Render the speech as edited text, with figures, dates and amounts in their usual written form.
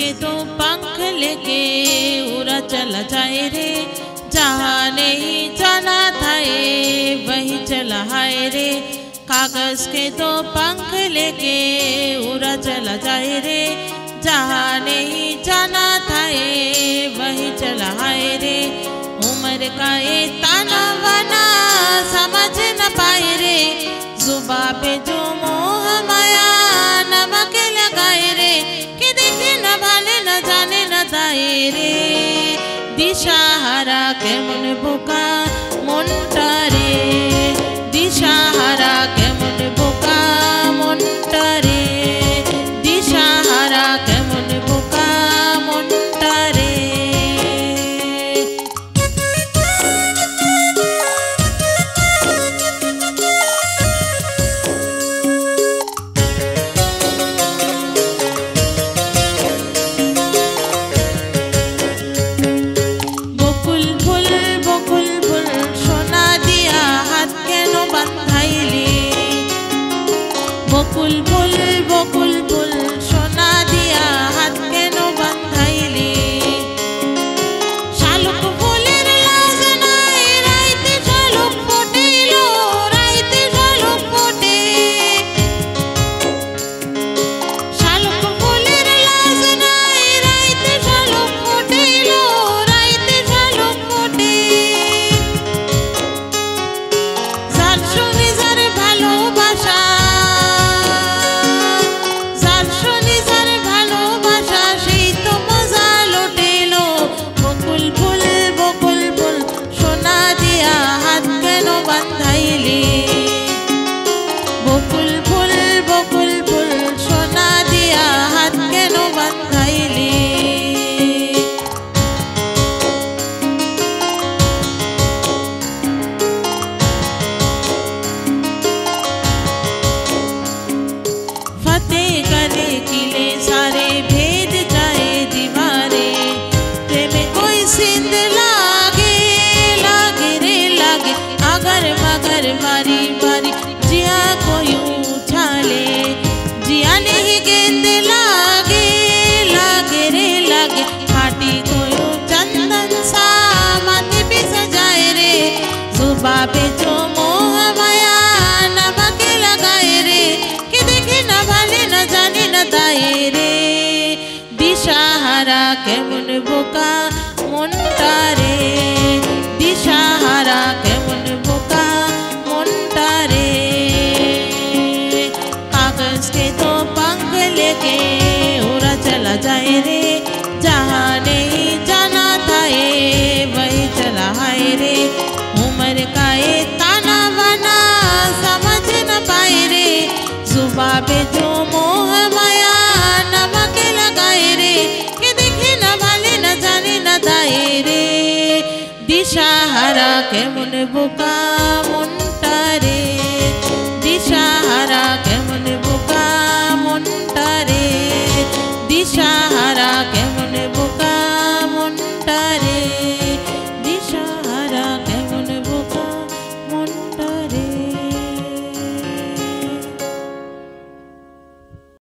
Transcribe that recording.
के तो पंख लेके उड़ा चला जाए रे, जहाँ नहीं जाना था ये वही चला है रे। कागज के तो पंख लेके उड़ा चला जाए रे, जहाँ नहीं जाना था ये वही चला है रे। उम्र का ये ताना बाना समझ न पाए रे, जुबां पे जो मोह माया नमक लगाए रे, कि देखे न भाले न जाने न दाए रे। दिशाहारा केमन बोका মনটা রে, दिशाहारा केमन बोका মনটা রে, दिशाहारा केमन बोका মনটা রে। বকুল ফুল বকুল ফুল সোনা দিয়া হাত কেন বাঁধাইলি, শালুক ফুলের লাজ নাই রাইতে শালুক ফোটেল, রাইতে শালুক ফোটে। শালুক ফুলের লাজ নাই রাইতে শালুক ফোটেল, রাইতে শালুক ফোটে। যার শুনি যার ভালোবাসা, বকুল ফুল বকুল ফুল সোনা দিয়া হাত কেন বাঁধাইলি। फतेह करे किले सारे भेद जाए दीवारे, प्रेमे कोई सिंध लागे लागे रे लागे, अगर मगर बारी बारी जिया कोई उछाले, जिया नहीं गेंद लागे लागे रे लागे, खाटी कोई चंदन सा माथे पे सजाए रे, जुबां पे जो मोह माया नमक लगाए रे, कि देखे न भाले न जाने न दाए रे। दिशाहारा केमन बोका মনটা রে, दिशाहारा केमन बोका মনটা রে। कागज के तो पंख लेके उड़ा चला जाए रे, जहाँ नहीं जाना था ये वही चला है रे। उम्र का ये ताना बाना समझ न पाए रे, जुबां पे जो मोह माया नमक लगाए रे, कि देखे न भाले न जाने न दाए रे। दिशाहारा केमन बोका